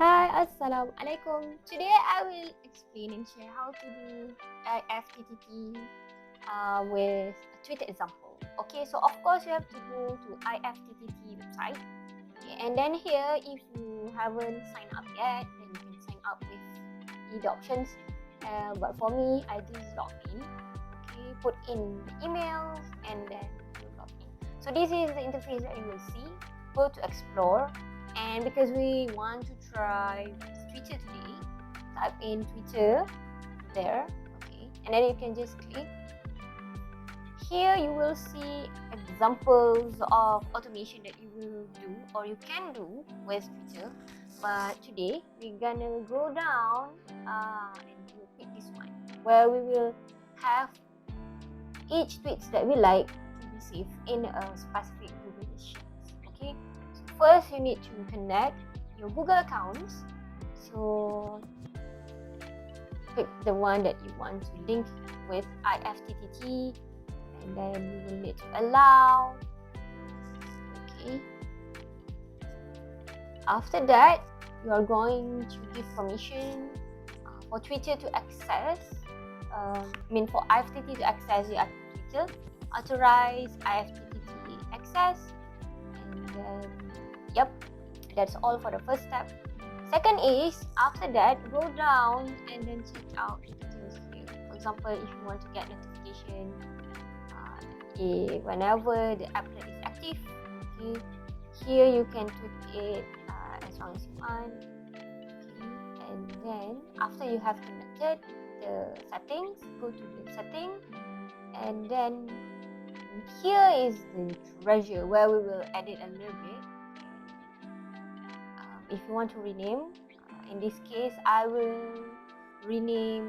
Hi, Assalamualaikum. Today I will explain and share how to do IFTTT with a Twitter example. Okay, so of course you have to go to IFTTT website. Okay, and then here, if you haven't signed up yet, then you can sign up with the options. But for me, I just log in. Okay, put in the emails and then log in. So this is the interface that you will see. Go to explore. And because we want to try Twitter today, type in Twitter there, okay, and then you can just click. Here you will see examples of automation that you will do or you can do with Twitter. But today we're gonna go down and we'll pick this one where we will have each tweets that we like to be saved in a specific Google Sheets. Okay. First, you need to connect your Google accounts. So, pick the one that you want to link with IFTTT, and then you will need to allow. Okay. After that, you are going to give permission for Twitter to access. For IFTTT to access your Twitter. Authorize IFTTT access, and then. Yep, that's all for the first step. Second is, after that, go down and then check out the details here. For example, if you want to get notification whenever the applet is active, okay, here you can tweak it as long as you want. Okay, and then after you have connected the settings, go to the setting, and then here is the treasure where we will edit a little bit. If you want to rename, in this case, I will rename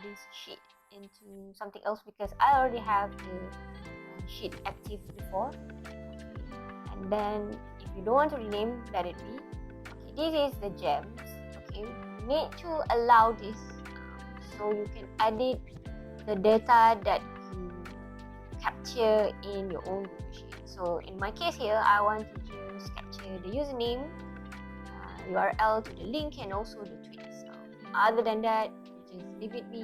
this sheet into something else because I already have the sheet active before. And then, if you don't want to rename, let it be. Okay, this is the gems. Okay, you need to allow this so you can edit the data that you capture in your own Google Sheet. So, in my case here, I want to just capture the username, URL to the link, and also the tweet. So other than that, just leave it be,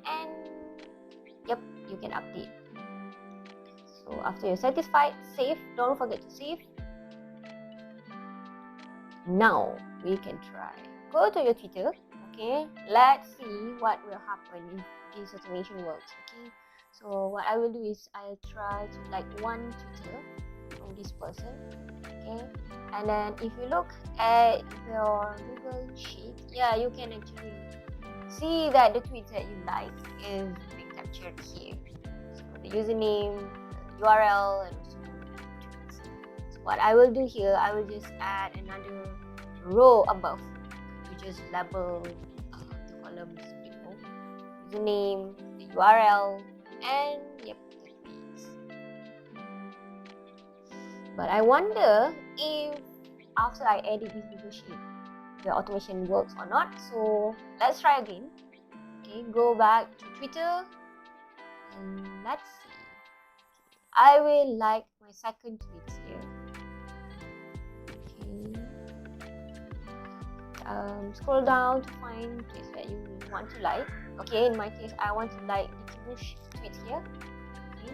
and yep, you can update. So after you're satisfied, save. Don't forget to save. Now we can try. Go to your Twitter. Okay, let's see what will happen if this automation works. Okay, so what I will do is I'll try to like one Twitter from this person. Okay, and then if you look at your Google Sheet, yeah, you can actually see that the tweets that you like is being captured here. So the username, the URL, and also the tweets. So what I will do here, I will just add another row above to just label the columns below. Username, the URL, and yep, the tweets. But I wonder if after I edit this Google Sheet, the automation works or not. So let's try again. Okay, go back to Twitter and let's see. I will like my second tweet here. Okay. Scroll down to find tweets that you want to like. Okay, in my case, I want to like the push tweet here. Okay,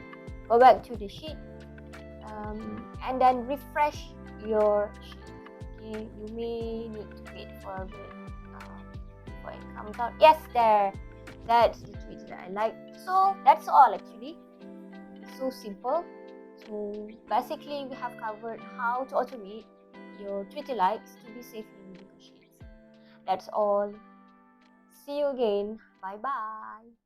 go back to the sheet. And then refresh your sheet. Okay, you may need to wait for a bit before it comes out. Yes, there. That's the tweet that I like. So that's all actually. It's so simple. So basically, we have covered how to automate your Twitter likes to be saved in Google Sheets. That's all. See you again. Bye bye.